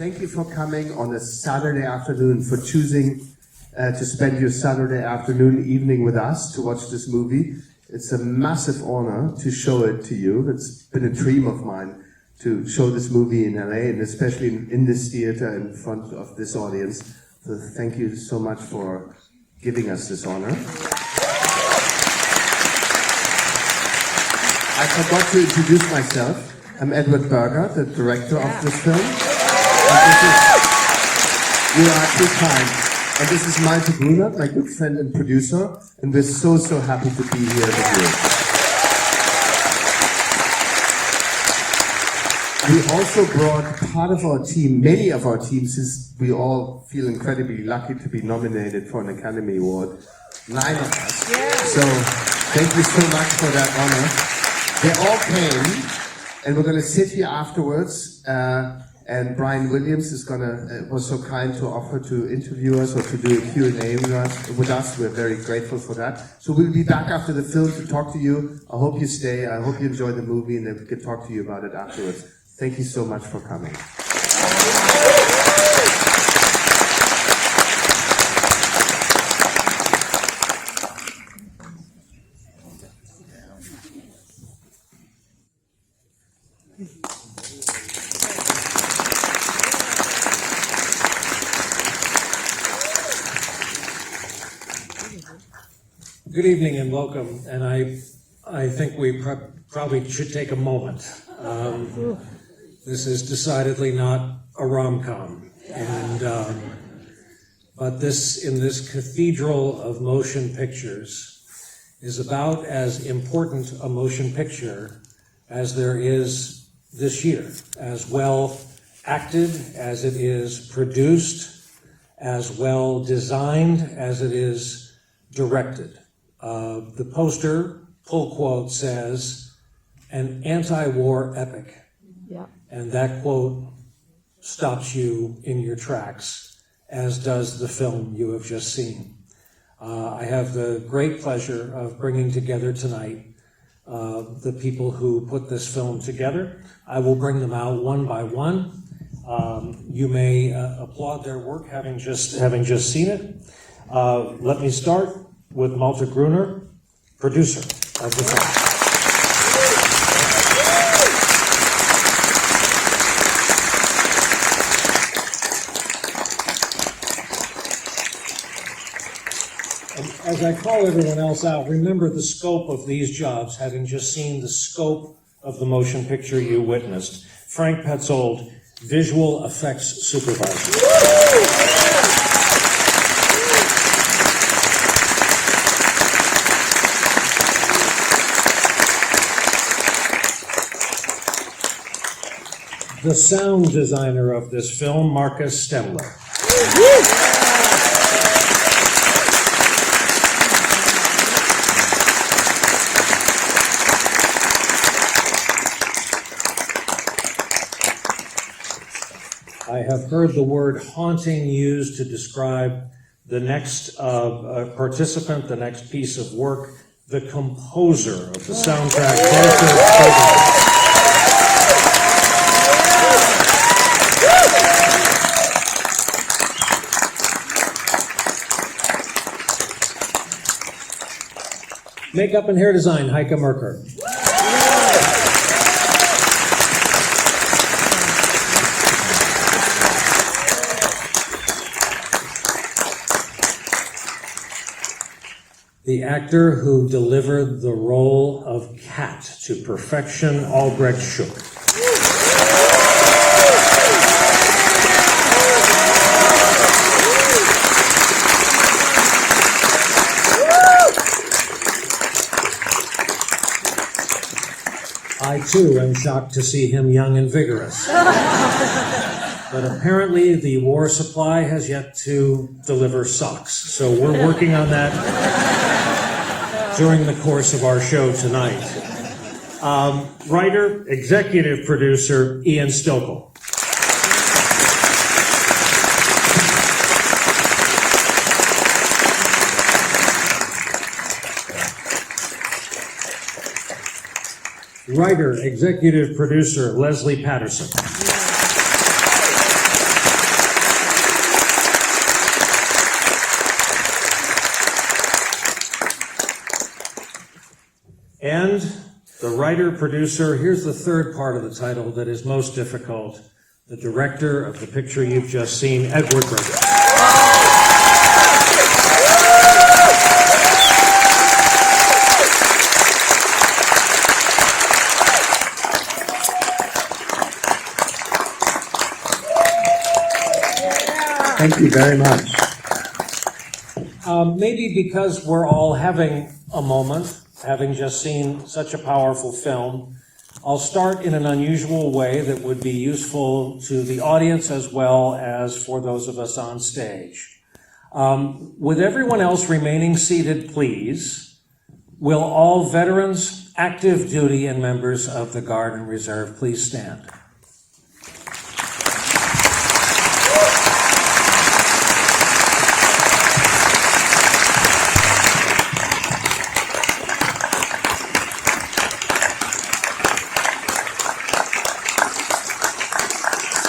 thank you for coming on a Saturday afternoon, for choosing to spend your Saturday afternoon, evening with us to watch this movie. It's a massive honor to show it to you. It's been a dream of mine to show this movie in LA, and especially in this theater in front of this audience. So thank you so much for giving us this honor. I forgot to introduce myself. I'm Edward Berger, the director of this film. You are too kind. And this is Malte Grunert, my good friend and producer, and we're so happy to be here with you. We also brought part of our team, many of our teams, since we all feel incredibly lucky to be nominated for an Academy Award. 9 of us. Yeah. So thank you so much for that honor. They all came, and we're going to sit here afterwards. And Brian Williams was so kind to offer to interview us or to do a Q&A with us. We're very grateful for that. So we'll be back after the film to talk to you. I hope you stay. I hope you enjoy the movie, and then we can talk to you about it afterwards. Thank you so much for coming. Good evening and welcome, and I think we probably should take a moment. This is decidedly not a rom-com, but in this cathedral of motion pictures is about as important a motion picture as there is this year, as well acted as it is produced, as well designed as it is directed. The poster, pull quote, says, an anti-war epic. Yeah. And that quote stops you in your tracks, as does the film you have just seen. I have the great pleasure of bringing together tonight the people who put this film together. I will bring them out one by one. You may applaud their work having just seen it. Let me start with Malte Grunert, producer of the film. As I call everyone else out, remember the scope of these jobs, having just seen the scope of the motion picture you witnessed. Frank Petzold, visual effects supervisor. The sound designer of this film, Markus Stemler. I have heard the word haunting used to describe the next participant, the next piece of work, the composer of the soundtrack, Volker Bertelmann. Makeup and hair design, Heike Merker. The actor who delivered the role of Cat to perfection, Albrecht Schuch. I too am shocked to see him young and vigorous. But apparently the war supply has yet to deliver socks. So we're working on that during the course of our show tonight. Writer, executive producer, Ian Stokell. Writer, executive producer, Lesley Paterson. And the writer-producer, here's the third part of the title that is most difficult, the director of the picture you've just seen, Edward Berger. Thank you very much. Maybe because we're all having a moment, having just seen such a powerful film, I'll start in an unusual way that would be useful to the audience as well as for those of us on stage. With everyone else remaining seated, please, will all veterans, active duty, and members of the Guard and Reserve please stand?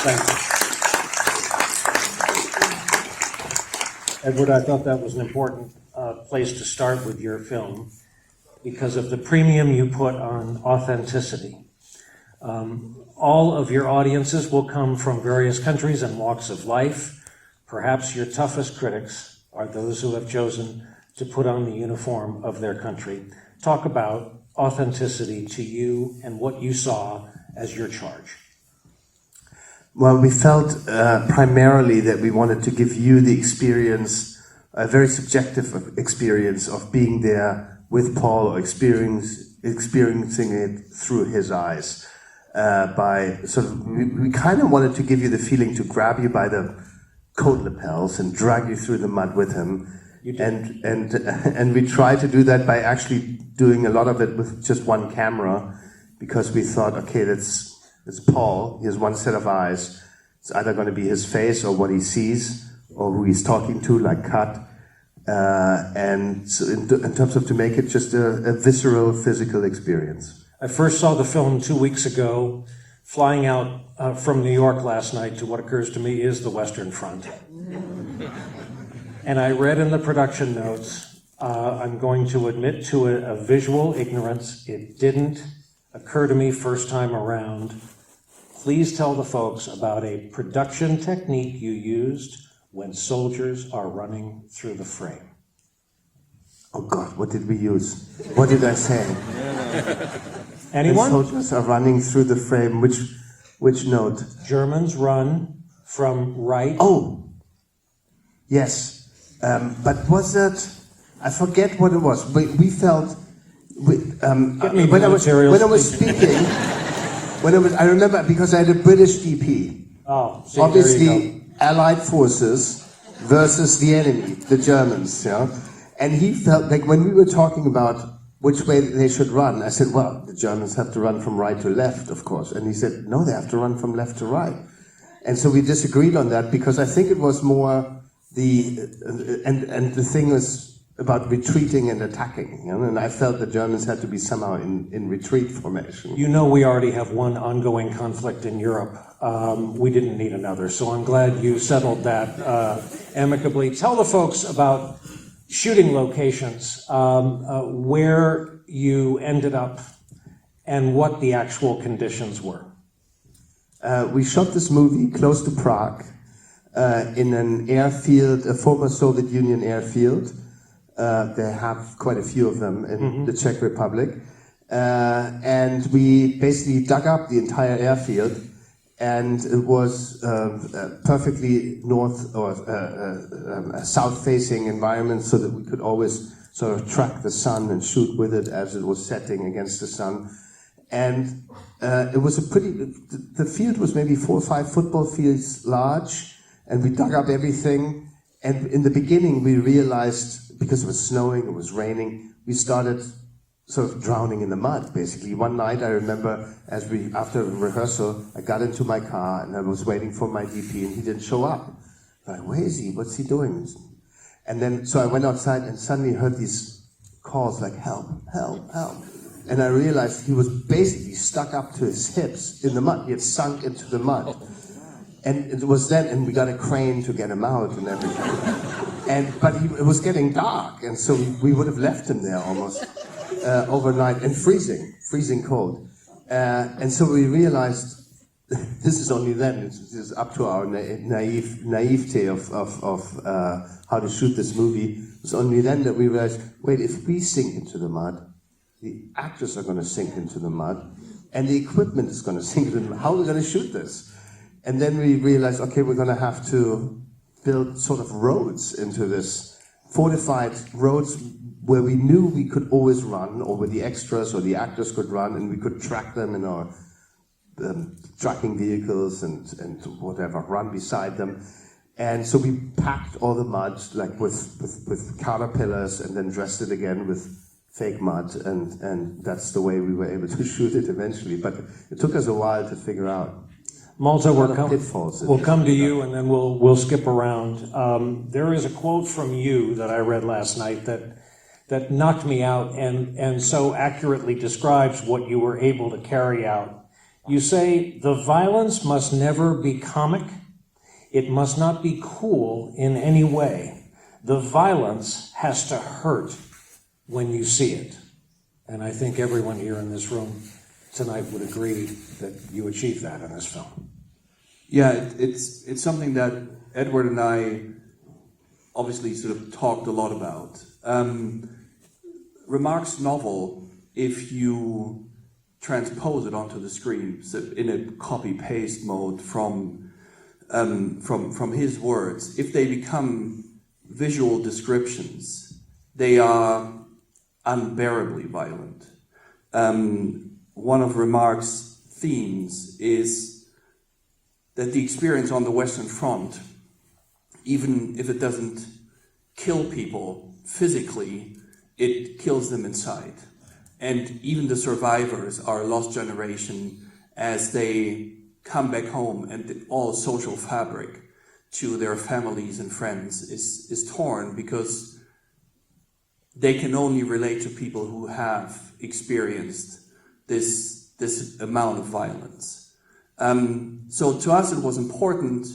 Thank you. Edward, I thought that was an important place to start with your film because of the premium you put on authenticity. All of your audiences will come from various countries and walks of life. Perhaps your toughest critics are those who have chosen to put on the uniform of their country. Talk about authenticity to you and what you saw as your charge. Well, we felt primarily that we wanted to give you the experience, a very subjective experience of being there with Paul, or experiencing it through his eyes. We kind of wanted to give you the feeling to grab you by the coat lapels and drag you through the mud with him. And we tried to do that by actually doing a lot of it with just one camera, because we thought, okay, it's Paul, he has one set of eyes. It's either going to be his face or what he sees or who he's talking to, like cut. And so in terms of to make it just a visceral, physical experience. I first saw the film 2 weeks ago, flying out from New York last night to what occurs to me is the Western Front. And I read in the production notes, I'm going to admit to a visual ignorance. It didn't occur to me first time around. Please tell the folks about a production technique you used when soldiers are running through the frame. Oh God, what did we use? What did I say? Anyone? When soldiers are running through the frame, which note? Germans run from right. Oh, yes. But was that, I forget what it was. We felt, when I was speaking, I remember because I had a British DP. Oh, see, obviously Allied forces versus the enemy, the Germans, yeah. And he felt like when we were talking about which way they should run, I said, well, the Germans have to run from right to left, of course. And he said, no, they have to run from left to right. And so we disagreed on that because I think it was more and the thing was about retreating and attacking, you know? And I felt the Germans had to be somehow in retreat formation. You know, we already have one ongoing conflict in Europe. We didn't need another, so I'm glad you settled that amicably. Tell the folks about shooting locations, where you ended up, and what the actual conditions were. We shot this movie close to Prague, in an airfield, a former Soviet Union airfield. They have quite a few of them in the Czech Republic. And we basically dug up the entire airfield, and it was perfectly north or south-facing environment so that we could always sort of track the sun and shoot with it as it was setting against the sun. And it was the field was maybe 4 or 5 football fields large, and we dug up everything. And in the beginning, we realized, because it was snowing, it was raining, we started sort of drowning in the mud, basically. One night, I remember, after rehearsal, I got into my car, and I was waiting for my DP, and he didn't show up. I'm like, where is he? What's he doing? And then, so I went outside and suddenly heard these calls like, help, help, help. And I realized he was basically stuck up to his hips in the mud. He had sunk into the mud. And it was then, and we got a crane to get him out and everything. But it was getting dark, and so we would have left him there almost. overnight, and freezing cold. And so we realized, this is only then, this is up to our naivete of how to shoot this movie. It was only then that we realized, wait, if we sink into the mud, the actors are going to sink into the mud, and the equipment is going to sink into the mud. How are we going to shoot this? And then we realized, okay, we're going to have to build sort of roads into this, fortified roads where we knew we could always run, or where the extras or the actors could run, and we could track them in our tracking vehicles and whatever, run beside them. And so we packed all the mud like with caterpillars and then dressed it again with fake mud, and that's the way we were able to shoot it eventually. But it took us a while to figure out. Malte, we'll come to you, and then we'll skip around. There is a quote from you that I read last night that knocked me out and so accurately describes what you were able to carry out. You say, "The violence must never be comic. It must not be cool in any way. The violence has to hurt when you see it." And I think everyone here in this room tonight would agree that you achieved that in this film. Yeah, it's something that Edward and I obviously sort of talked a lot about. Remarque's novel, if you transpose it onto the screen so in a copy-paste mode from his words, if they become visual descriptions, they are unbearably violent. One of Remarque's themes is that the experience on the Western Front, even if it doesn't kill people physically, it kills them inside. And even the survivors are a lost generation as they come back home, and all social fabric to their families and friends is torn because they can only relate to people who have experienced this amount of violence. So to us it was important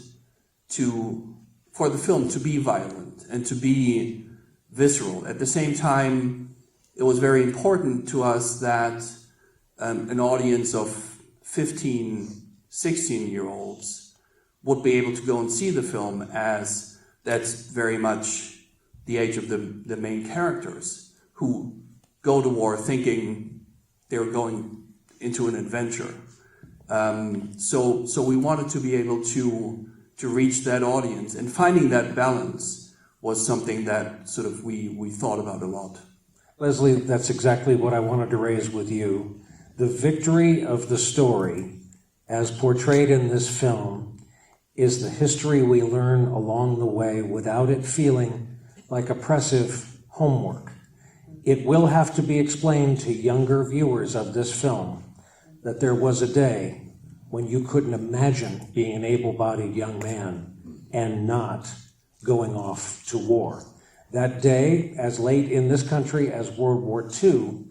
for the film to be violent and to be visceral. At the same time, it was very important to us that an audience of 15, 16-year-olds would be able to go and see the film, as that's very much the age of the main characters, who go to war thinking they're going into an adventure. So we wanted to be able to reach that audience, and finding that balance was something that sort of we thought about a lot. Lesley, that's exactly what I wanted to raise with you. The victory of the story, as portrayed in this film, is the history we learn along the way without it feeling like oppressive homework. It will have to be explained to younger viewers of this film that there was a day when you couldn't imagine being an able-bodied young man and not going off to war. That day, as late in this country as World War II,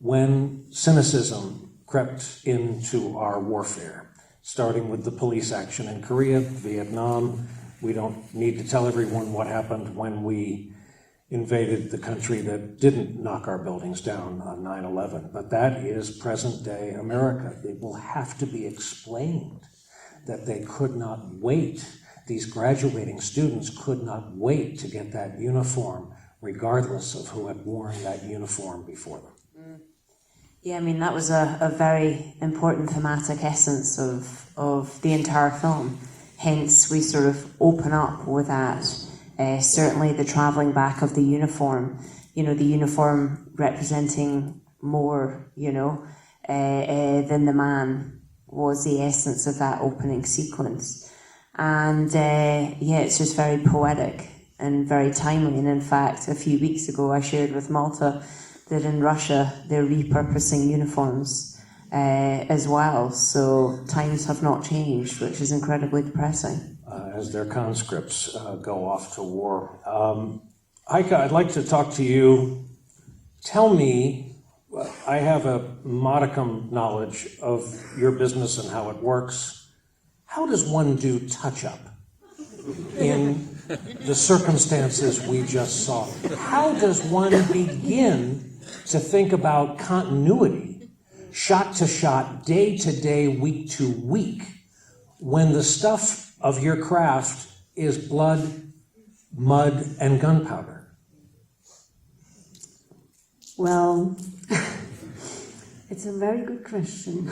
when cynicism crept into our warfare, starting with the police action in Korea, Vietnam. We don't need to tell everyone what happened when we invaded the country that didn't knock our buildings down on 9/11. But that is present-day America. It will have to be explained that they could not wait. These graduating students could not wait to get that uniform, regardless of who had worn that uniform before them. Yeah, I mean, that was a very important thematic essence of the entire film. Hence, we sort of open up with that. Certainly the travelling back of the uniform, the uniform representing more, than the man, was the essence of that opening sequence. And it's just very poetic and very timely. And in fact, a few weeks ago, I shared with Malte that in Russia, they're repurposing uniforms as well. So times have not changed, which is incredibly depressing. As their conscripts go off to war. Heike, I'd like to talk to you. Tell me, I have a modicum knowledge of your business and how it works. How does one do touch-up in the circumstances we just saw. How does one begin to think about continuity, shot to shot, day to day, week to week, when the stuff of your craft is blood, mud, and gunpowder? Well, it's a very good question.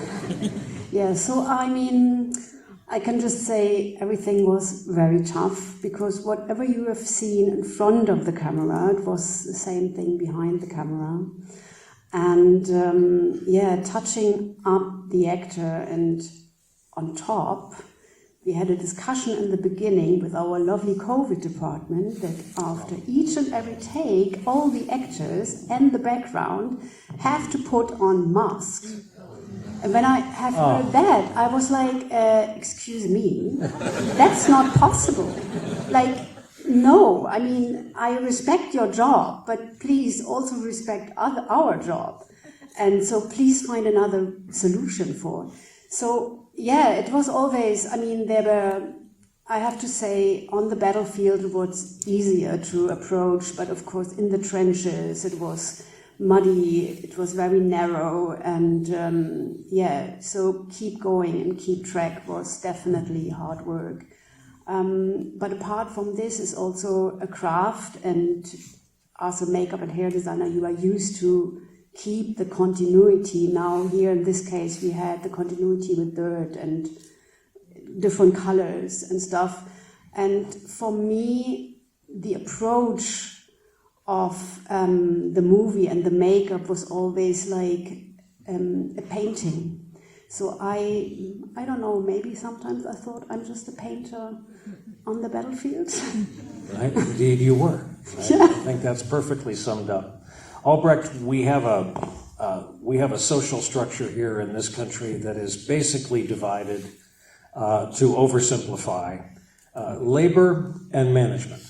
Yeah, so I mean, I can just say everything was very tough, because whatever you have seen in front of the camera, it was the same thing behind the camera. And yeah, touching up the actor, and on top, we had a discussion in the beginning with our lovely COVID department that after each and every take, all the actors and the background have to put on masks. And when I have heard that, I was like, excuse me, that's not possible. Like, no, I mean, I respect your job, but please also respect our job. And so please find another solution for. So, yeah, it was always, I mean, there were, I have to say, on the battlefield it was easier to approach, but of course in the trenches it was muddy, it was very narrow, and yeah, so keep going and keep track was definitely hard work. But apart from this is also a craft, and as a makeup and hair designer you are used to keep the continuity. Now here in this case we had the continuity with dirt and different colors and stuff, and for me the approach of the movie and the makeup was always like a painting. So I don't know, maybe sometimes I thought I'm just a painter on the battlefield. Right, indeed you were. Yeah. I think that's perfectly summed up. Albrecht, we have a social structure here in this country that is basically divided, to oversimplify, labor and management.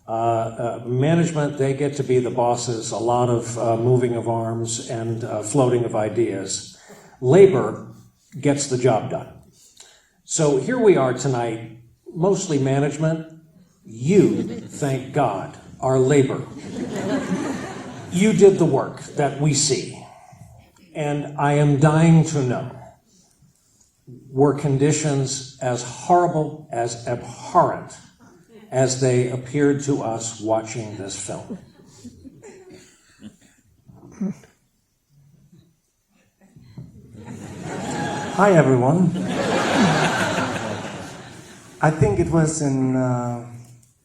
Management, they get to be the bosses, a lot of moving of arms and floating of ideas. Labor gets the job done. So here we are tonight, mostly management. You, thank God, are labor. You did the work that we see. And I am dying to know, were conditions as horrible, as abhorrent as they appeared to us watching this film? Hi everyone. I think it was in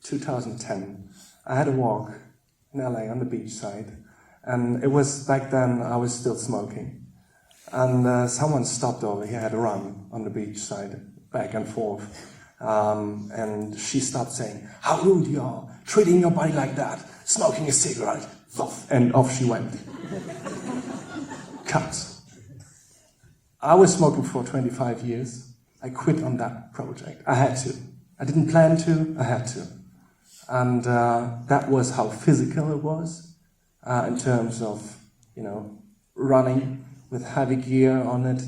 2010. I had a walk in LA on the beach side, and it was back then I was still smoking. And someone stopped over here, had a run on the beach side, back and forth. And she stopped saying, "How rude you are, treating your body like that, smoking a cigarette." And off she went. Cut. I was smoking for 25 years. I quit on that project. I had to. I didn't plan to, I had to. And that was how physical it was, in terms of, you know, running with heavy gear on it,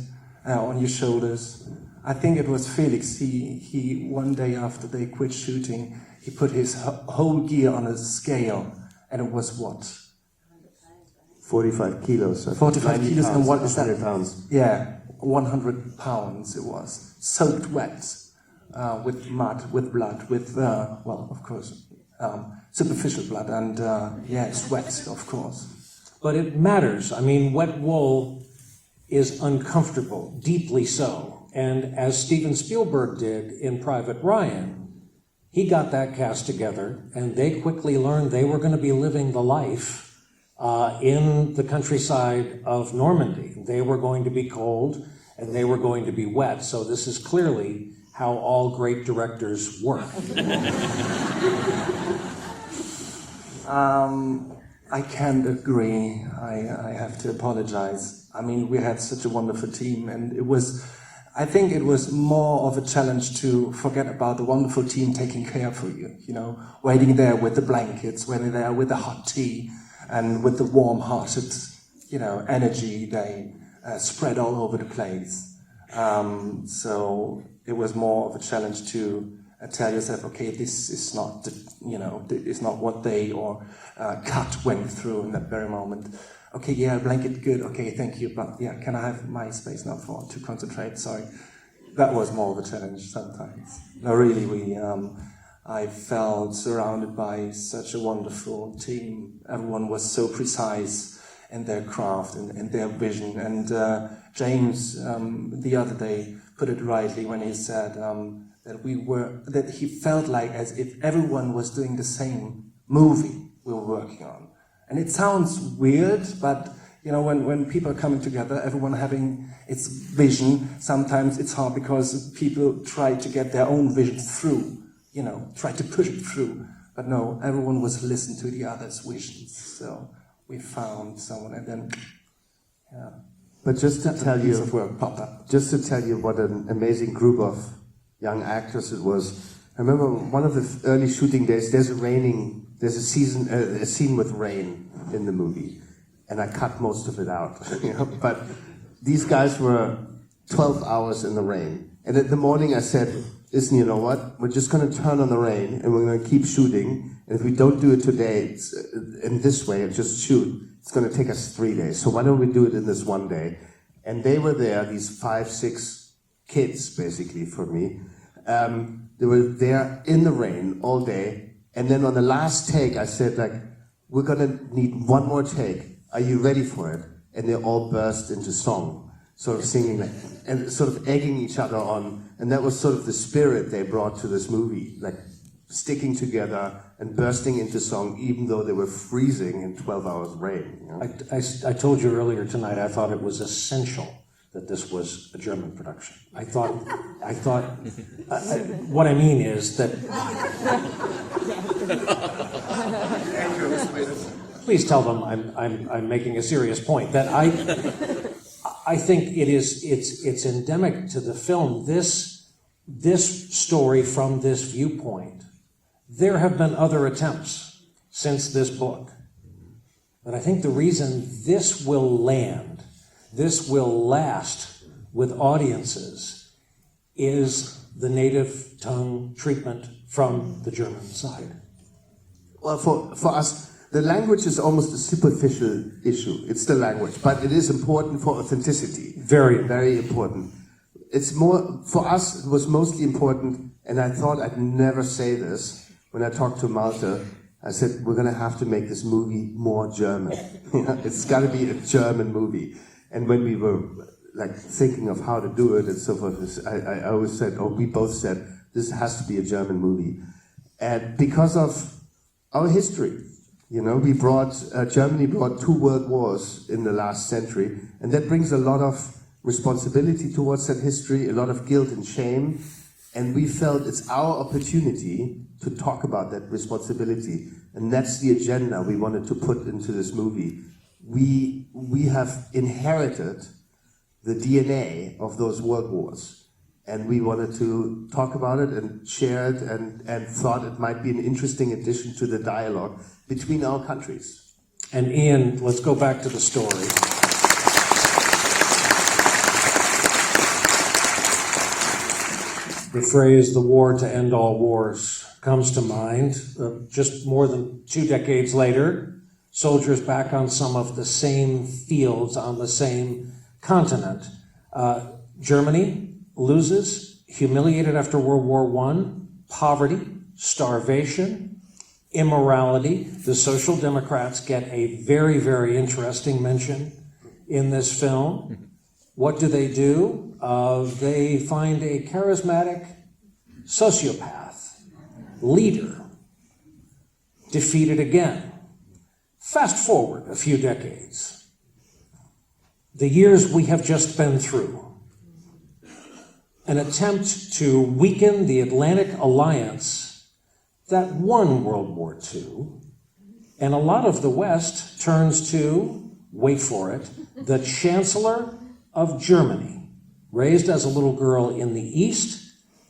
on your shoulders. I think it was Felix, he one day after they quit shooting, he put his whole gear on a scale, and it was what? 45 kilos. So 45 kilos, and what is that? 100 pounds. Yeah, 100 pounds it was. Soaked wet, with mud, with blood, with, well, of course, superficial blood, and yeah, sweat, of course. But it matters. I mean, wet wool is uncomfortable, deeply so. And as Steven Spielberg did in Private Ryan, he got that cast together, and they quickly learned they were going to be living the life in the countryside of Normandy. They were going to be cold, and they were going to be wet. So this is clearly how all great directors work. I can't agree. I have to apologize. I mean, we had such a wonderful team, and it was, I think it was more of a challenge to forget about the wonderful team taking care for you, you know, waiting there with the blankets, waiting there with the hot tea, and with the warm-hearted, you know, energy they spread all over the place. So it was more of a challenge to tell yourself, okay, this is not, it's not what they or Cut went through in that very moment. Okay, yeah, blanket, good, okay, thank you, but yeah, can I have my space now to concentrate? Sorry. That was more of a challenge sometimes. No, really, I felt surrounded by such a wonderful team. Everyone was so precise in their craft and their vision. And James, the other day, put it rightly when he said that he felt like as if everyone was doing the same movie we were working on. And it sounds weird, but when people are coming together, everyone having its vision, sometimes it's hard because people try to get their own vision through, try to push it through. But no, everyone was listening to the other's visions. So we found someone, and then, yeah. But just to tell you, of work popped up. Just to tell you what an amazing group of young actors it was. I remember one of the early shooting days. There's a scene with rain in the movie, and I cut most of it out. But these guys were 12 hours in the rain, and in the morning I said, "Listen, you know what? We're just going to turn on the rain, and we're going to keep shooting. And if we don't do it today, in this way, and just shoot, it's going to take us 3 days. So why don't we do it in this one day?" And they were there, these 5, 6 kids, basically, for me. They were there in the rain all day. And then on the last take, I said, we're going to need one more take. Are you ready for it? And they all burst into song, sort of singing and sort of egging each other on. And that was sort of the spirit they brought to this movie, sticking together and bursting into song, even though they were freezing in 12 hours rain. I told you earlier tonight, I thought it was essential that this was a German production. I thought, what I mean is that... Please tell them I'm making a serious point, that I think it's endemic to the film, this story from this viewpoint. There have been other attempts since this book, but I think the reason this will land, this will last with audiences, is the native tongue treatment from the German side. Well, for us, the language is almost a superficial issue. It's the language, but it is important for authenticity. Very, very important. It's more, for us, it was mostly important, and I thought I'd never say this. When I talked to Malte, I said, we're going to have to make this movie more German. It's got to be a German movie. And when we were thinking of how to do it and so forth, I always said, we both said, this has to be a German movie. And because of our history, Germany brought 2 world wars in the last century, and that brings a lot of responsibility towards that history, a lot of guilt and shame, and we felt it's our opportunity to talk about that responsibility, and that's the agenda we wanted to put into this movie. We have inherited the DNA of those world wars, and we wanted to talk about it and share it, and thought it might be an interesting addition to the dialogue between our countries. And Ian, let's go back to the story. The phrase, "the war to end all wars," comes to mind. Just more than 2 decades later, soldiers back on some of the same fields on the same continent. Germany loses, humiliated after World War I, poverty, starvation, immorality. The Social Democrats get a very, very interesting mention in this film. What do? They find a charismatic sociopath, leader, defeated again. Fast forward a few decades. The years we have just been through. An attempt to weaken the Atlantic Alliance that won World War II, and a lot of the West turns to, wait for it, the Chancellor of Germany, raised as a little girl in the East,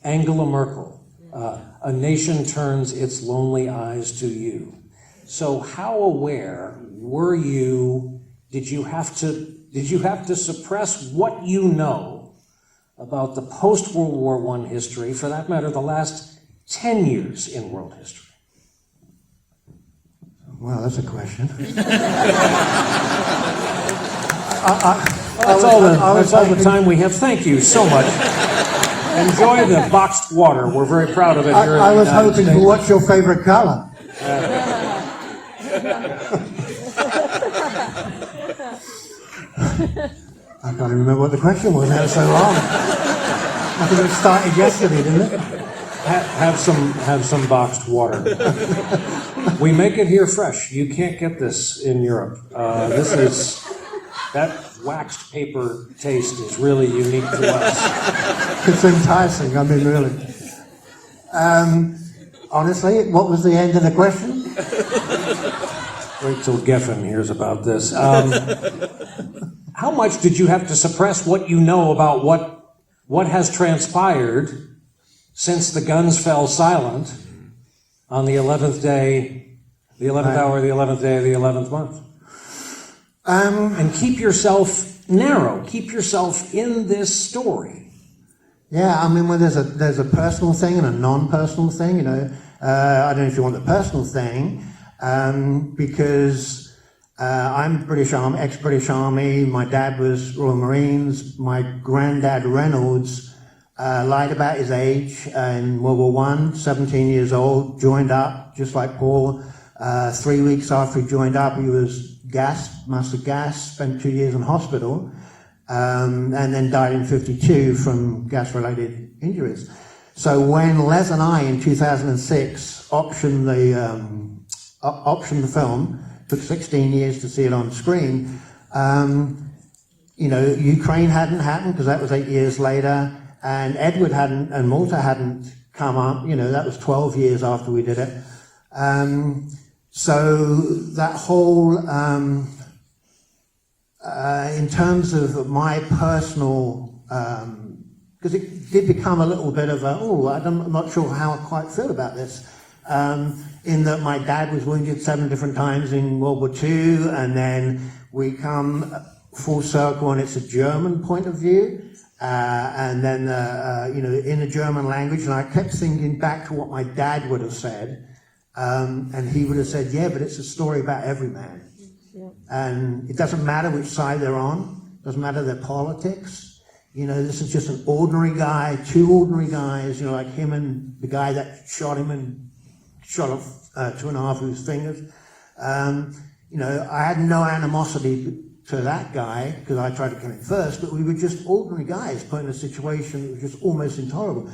Angela Merkel. A nation turns its lonely eyes to you. So how aware were you, did you have to suppress what you know about the post-World War I history, for that matter, the last 10 years in world history? Well, that's a question. That's all the time we have. Thank you so much. Enjoy the boxed water. We're very proud of it here in I the was United hoping States. for what's your favorite color? I can't even remember what the question was. That was so long. I think it started yesterday, didn't it? Have some boxed water. We make it here fresh. You can't get this in Europe. That waxed paper taste is really unique to us. It's enticing, I mean, really. Honestly, what was the end of the question? Wait till Geffen hears about this. How much did you have to suppress what you know about what has transpired since the guns fell silent on the 11th day, the 11th hour, the 11th day of the 11th month? And keep yourself narrow. Keep yourself in this story. Yeah, I mean, well, there's a personal thing and a non-personal thing, you know. I don't know if you want the personal thing, because I'm British Army, ex-British Army. My dad was Royal Marines. My granddad Reynolds lied about his age in World War I, 17 years old, joined up, just like Paul. 3 weeks after he joined up, he was gassed, master gas, spent 2 years in hospital, and then died in 52 from gas-related injuries. So when Les and I, in 2006, optioned the film, took 16 years to see it on screen, you know, Ukraine hadn't happened, because that was 8 years later, and Edward hadn't, and Malta hadn't come up, you know, that was 12 years after we did it. So that whole, in terms of my personal, because it did become a little bit of a, I'm not sure how I quite feel about this, in that my dad was wounded 7 different times in World War II, and then we come full circle and it's a German point of view, and then, you know, in the German language, and I kept thinking back to what my dad would have said, and he would have said, yeah, but it's a story about every man. Yeah. And it doesn't matter which side they're on, doesn't matter their politics. You know, this is just an ordinary guy, 2 ordinary guys, you know, like him and the guy that shot him and shot off 2.5 of his fingers. You know, I had no animosity to that guy, because I tried to kill him first, but we were just ordinary guys put in a situation that was just almost intolerable.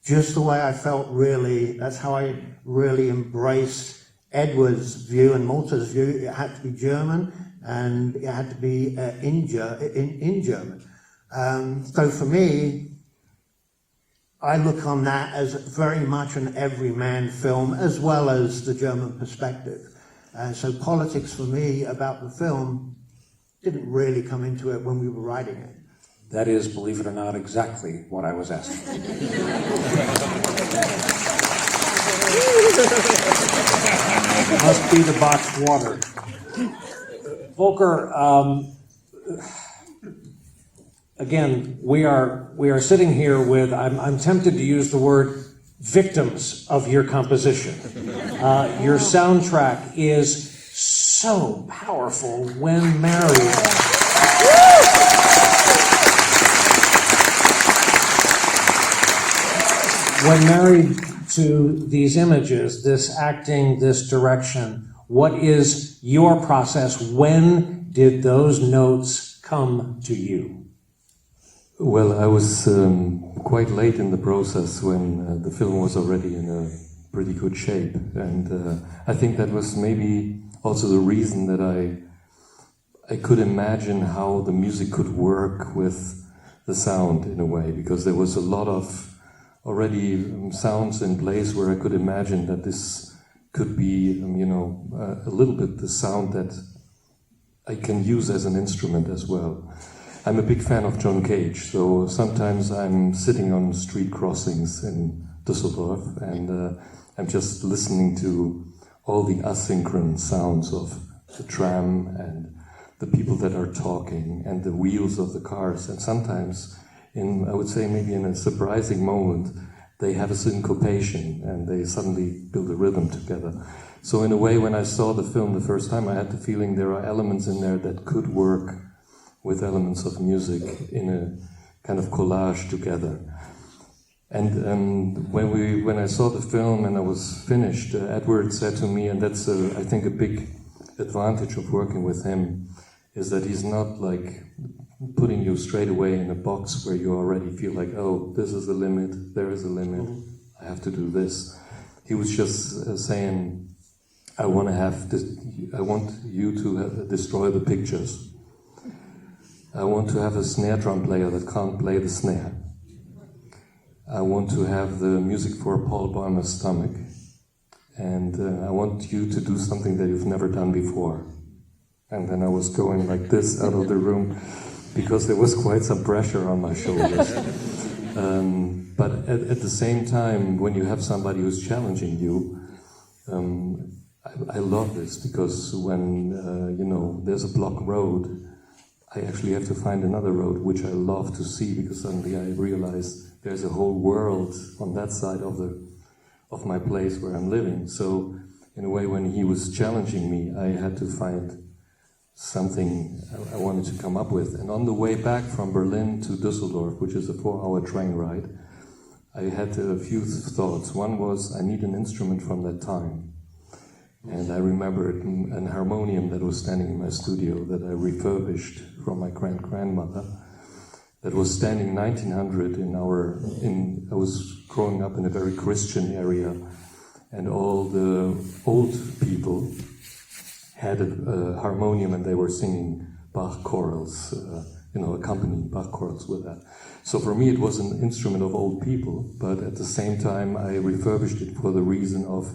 Just the way I felt, really, that's how I really embraced Edward's view and Malta's view. It had to be German, and it had to be in German. So for me, I look on that as very much an everyman film, as well as the German perspective. So politics for me about the film didn't really come into it when we were writing it. That is, believe it or not, exactly what I was asking. Must be the boxed water. Volker, again, we are sitting here with, I'm tempted to use the word victims of your composition. Your soundtrack is so powerful when married. When married to these images, this acting, this direction, what is your process? When did those notes come to you? Well, I was quite late in the process when the film was already in a pretty good shape, and I think that was maybe also the reason that I could imagine how the music could work with the sound in a way, because there was a lot of already sounds in place where I could imagine that this could be, you know, a little bit the sound that I can use as an instrument as well. I'm a big fan of John Cage, so sometimes I'm sitting on street crossings in Düsseldorf and I'm just listening to all the asynchronous sounds of the tram and the people that are talking and the wheels of the cars, and sometimes I would say maybe in a surprising moment, they have a syncopation and they suddenly build a rhythm together. So in a way, when I saw the film the first time, I had the feeling there are elements in there that could work with elements of music in a kind of collage together. And when I saw the film and I was finished, Edward said to me, and that's I think a big advantage of working with him, is that he's not like putting you straight away in a box where you already feel like, oh, this is the limit, there is a limit, I have to do this. He was just saying, I want you to destroy the pictures. I want to have a snare drum player that can't play the snare. I want to have the music for Paul Bäumer's stomach. And I want you to do something that you've never done before. And then I was going like this out of the room because there was quite some pressure on my shoulders. But at the same time, when you have somebody who's challenging you, I love this because when there's a block road, I actually have to find another road, which I love to see because suddenly I realize there's a whole world on that side of my place where I'm living. So in a way, when he was challenging me, I had to find something I wanted to come up with. And on the way back from Berlin to Düsseldorf, which is a 4-hour train ride, I had a few thoughts. One was, I need an instrument from that time. And I remembered an harmonium that was standing in my studio that I refurbished from my grandmother. That was standing 1900 I was growing up in a very Christian area, and all the old people had a harmonium and they were singing Bach chorals, accompanying Bach chorals with that. So for me it was an instrument of old people, but at the same time I refurbished it for the reason of,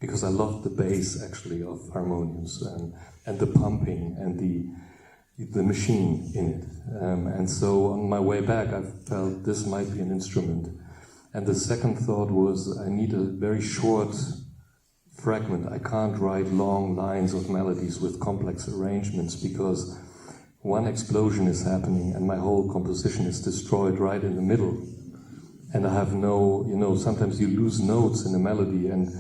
because I loved the bass actually of harmoniums and the pumping and the machine in it. And so on my way back I felt this might be an instrument. And the second thought was I need a very short fragment. I can't write long lines of melodies with complex arrangements because one explosion is happening and my whole composition is destroyed right in the middle. And I have sometimes you lose notes in a melody and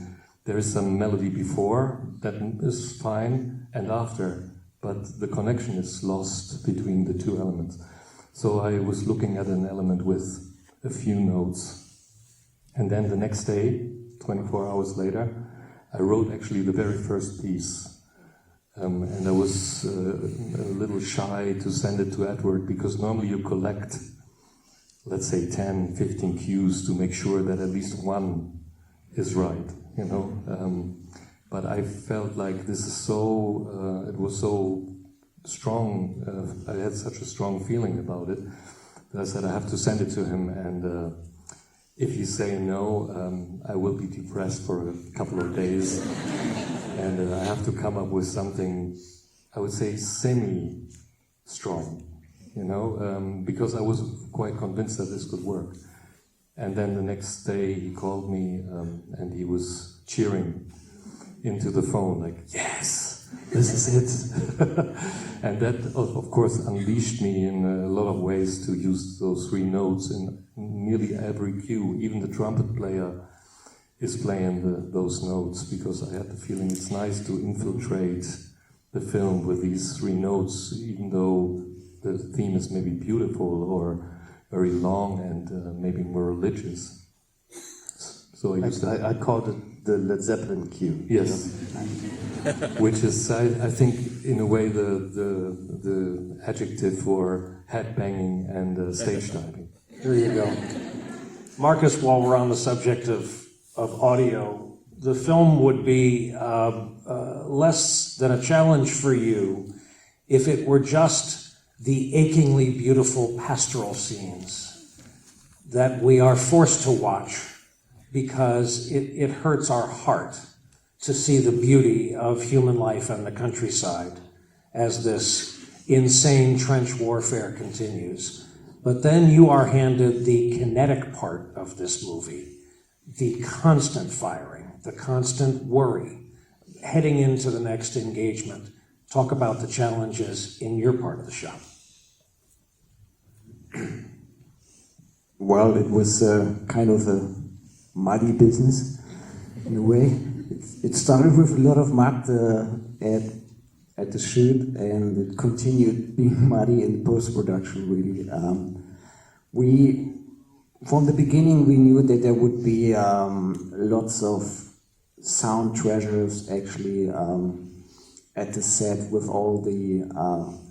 there is some melody before that is fine and after, but the connection is lost between the two elements. So I was looking at an element with a few notes. And then the next day, 24 hours later, I wrote actually the very first piece. And I was a little shy to send it to Edward because normally you collect, let's say 10, 15 cues to make sure that at least one is right, But I felt like this is it was so strong, I had such a strong feeling about it, that I said I have to send it to him, and if you say no, I will be depressed for a couple of days, and I have to come up with something, I would say, semi-strong, because I was quite convinced that this could work. And then the next day he called me, and he was cheering into the phone, like, yes, this is it. And that, of course, unleashed me in a lot of ways to use those three notes in nearly every cue. Even the trumpet player is playing those notes, because I had the feeling it's nice to infiltrate the film with these three notes, even though the theme is maybe beautiful or very long and maybe more religious. So I called it the Led Zeppelin cue. Yes, which is, I think, in a way, the adjective for headbanging and stage diving. There you go. Marcus, while we're on the subject of audio, the film would be less than a challenge for you if it were just the achingly beautiful pastoral scenes that we are forced to watch because it hurts our heart to see the beauty of human life and the countryside as this insane trench warfare continues. But then you are handed the kinetic part of this movie, the constant firing, the constant worry, heading into the next engagement. Talk about the challenges in your part of the shop. Well, it was kind of muddy business in a way. It started with a lot of mud at the shoot, and it continued being muddy in post-production, really. From the beginning, we knew that there would be lots of sound treasures, actually, at the set with all the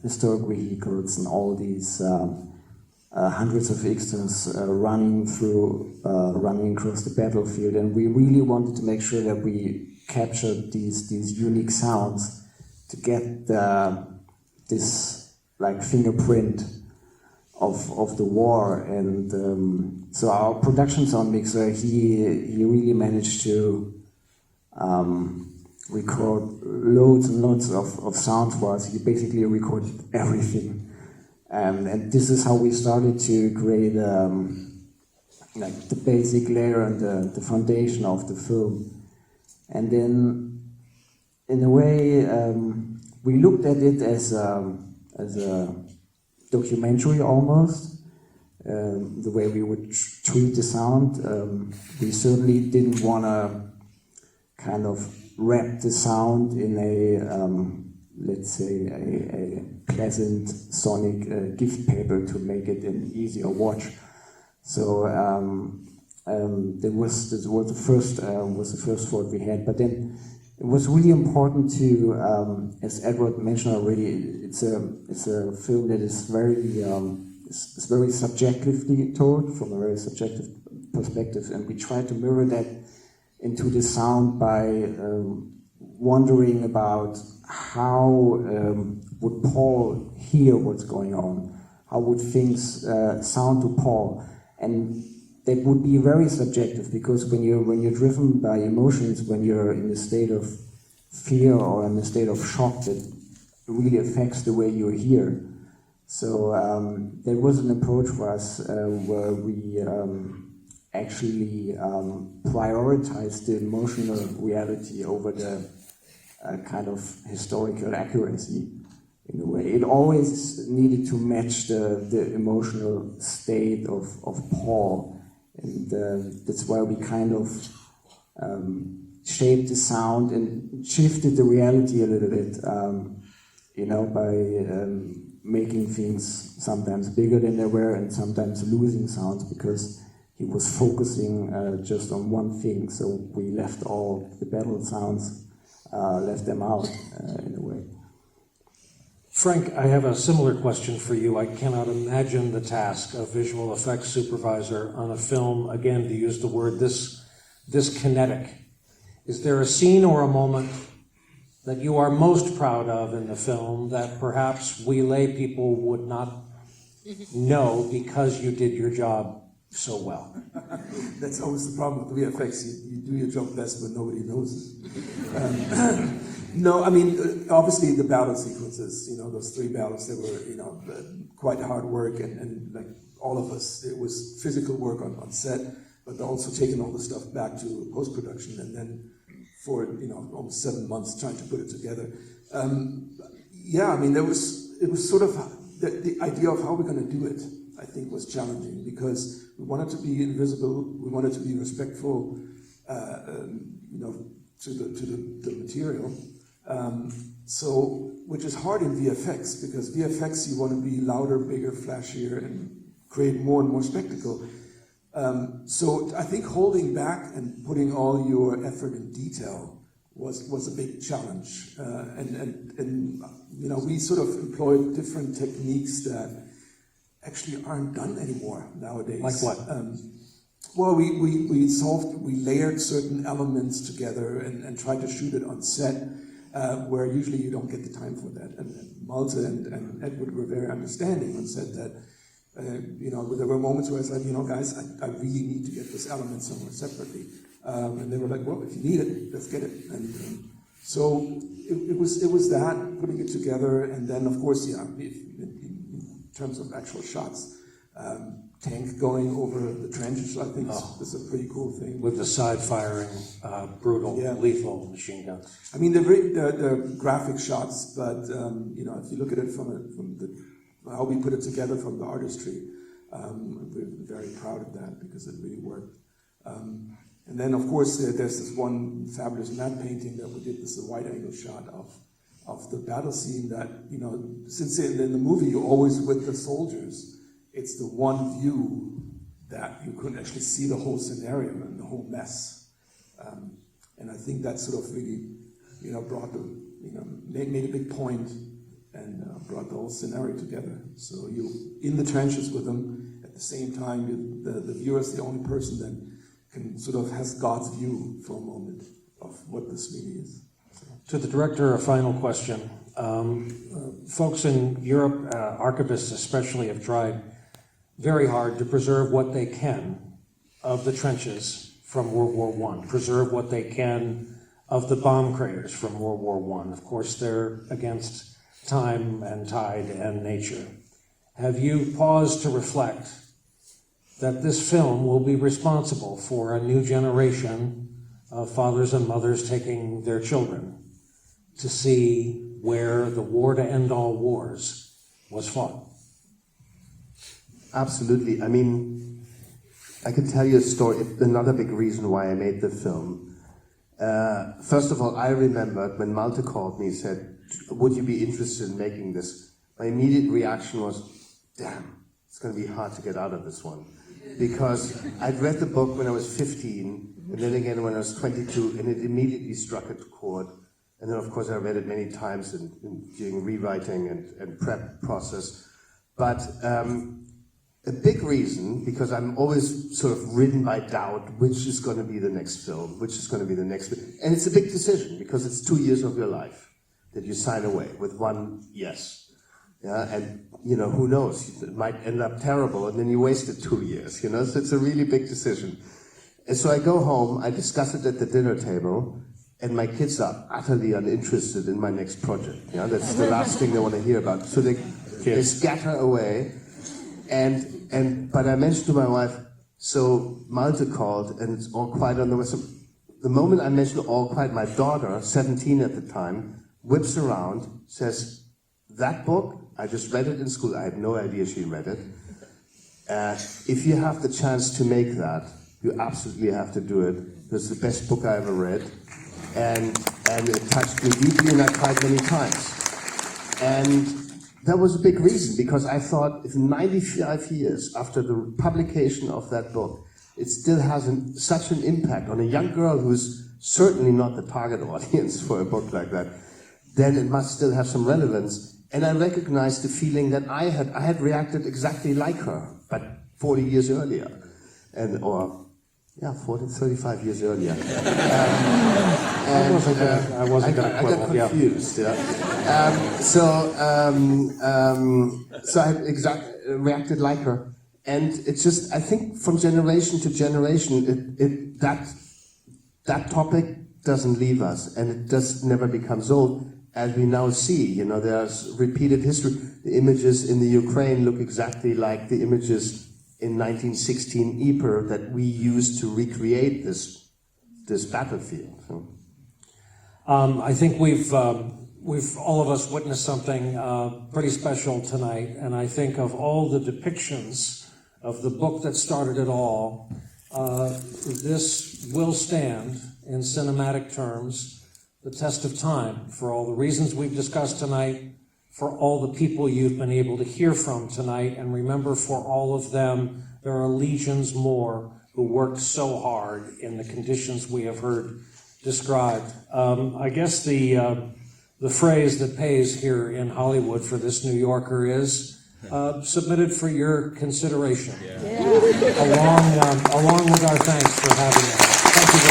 historic vehicles and all these hundreds of extras running across the battlefield, and we really wanted to make sure that we captured these unique sounds to get this like fingerprint of the war. And so our production sound mixer, he really managed to record loads and loads of sound for us. He basically recorded everything. And this is how we started to create like the basic layer and the foundation of the film. And then, in a way, we looked at it as a documentary almost, the way we would treat the sound. We certainly didn't want to kind of wrap the sound in a, let's say, a pleasant sonic gift paper to make it an easier watch. So this was the first thought we had. But then it was really important to, as Edward mentioned already, it's a film that is it's very subjectively told from a very subjective perspective, and we try to mirror that into the sound by wondering about how would Paul hear what's going on, how would things sound to Paul, and that would be very subjective, because when you're driven by emotions, when you're in a state of fear or in a state of shock, that really affects the way you hear. So there was an approach for us where we actually prioritized the emotional reality over the kind of historical accuracy in a way. It always needed to match the emotional state of Paul. And that's why we kind of shaped the sound and shifted the reality a little bit, by making things sometimes bigger than they were and sometimes losing sounds, because he was focusing just on one thing. So we left all the battle sounds, left them out in a way. Frank, I have a similar question for you. I cannot imagine the task of visual effects supervisor on a film, again, to use the word, this kinetic. Is there a scene or a moment that you are most proud of in the film that perhaps we lay people would not know because you did your job so well? That's always the problem with VFX. You do your job best when nobody knows it. No, I mean, obviously the battle sequences, those 3 battles, they were, quite hard work, and like all of us, it was physical work on set, but also taking all the stuff back to post-production, and then for, almost 7 months trying to put it together. Yeah, I mean, it was sort of the idea of how we're going to do it, I think, was challenging, because we wanted to be invisible, we wanted to be respectful, to the material. Which is hard in VFX, because VFX you want to be louder, bigger, flashier, and create more and more spectacle. So I think holding back and putting all your effort in detail was a big challenge. And we sort of employed different techniques that actually aren't done anymore nowadays. Like what? Well, we layered certain elements together and tried to shoot it on set. Where usually you don't get the time for that. And Malte and Edward were very understanding and said that, there were moments where I said, guys, I really need to get this element somewhere separately. And they were like, well, if you need it, let's get it. And so it was that, putting it together. And then, of course, in terms of actual shots, tank going over the trenches, I think is a pretty cool thing. With the side-firing, brutal, lethal machine guns. I mean, the graphic shots, but if you look at it from how we put it together from the artistry, we're very proud of that, because it really worked. And then, of course, there's this one fabulous matte painting that we did. This is a wide-angle shot of the battle scene that, you know, since in the movie you're always with the soldiers, it's the one view that you couldn't actually see the whole scenario and the whole mess. And I think that sort of really, you know, brought the, you know, made a big point and brought the whole scenario together. So you're in the trenches with them. At the same time, the viewer is the only person that can sort of has God's view for a moment of what this really is. So. To the director, a final question. Folks in Europe, archivists especially, have tried very hard to preserve what they can of the trenches from World War I, preserve what they can of the bomb craters from World War I. Of course, they're against time and tide and nature. Have you paused to reflect that this film will be responsible for a new generation of fathers and mothers taking their children to see where the war to end all wars was fought? Absolutely. I mean, I could tell you a story, another big reason why I made the film. First of all, I remembered when Malte called me and said, would you be interested in making this? My immediate reaction was, damn, it's going to be hard to get out of this one. Because I'd read the book when I was 15, and then again when I was 22, and it immediately struck a chord. And then, of course, I read it many times during rewriting and prep process. But a big reason, because I'm always sort of ridden by doubt, which is going to be the next film, which is going to be the next film. And it's a big decision, because it's 2 years of your life that you sign away with one yes. Yeah, and, you know, who knows? It might end up terrible, and then you wasted 2 years, you know? So it's a really big decision. And so I go home, I discuss it at the dinner table, and my kids are utterly uninterested in my next project. Yeah, that's the last thing they want to hear about. So they scatter away. But I mentioned to my wife, so Malte called, and it's all quiet on the west. So the moment I mentioned all quiet, my daughter, 17 at the time, whips around, says, that book, I just read it in school. I had no idea she read it. If you have the chance to make that, you absolutely have to do it. It's the best book I ever read. And it touched me deeply, and I cried many times. And that was a big reason, because I thought if 95 years after the publication of that book, it still has such an impact on a young girl who's certainly not the target audience for a book like that, then it must still have some relevance. And I recognized the feeling that I had reacted exactly like her, but 40 years earlier. 35 years earlier. I wasn't going to quibble. I got confused. Yeah. So I reacted like her, and it's just, I think from generation to generation, that topic doesn't leave us, and it just never becomes old. As we now see, you know, there's repeated history. The images in the Ukraine look exactly like the images in 1916 Ypres that we used to recreate this battlefield. So. I think we've all of us witnessed something pretty special tonight, and I think of all the depictions of the book that started it all, this will stand in cinematic terms the test of time for all the reasons we've discussed tonight, for all the people you've been able to hear from tonight, and remember, for all of them, there are legions more who worked so hard in the conditions we have heard described. I guess the phrase that pays here in Hollywood for this New Yorker is submitted for your consideration, along with our thanks for having us. Thank you.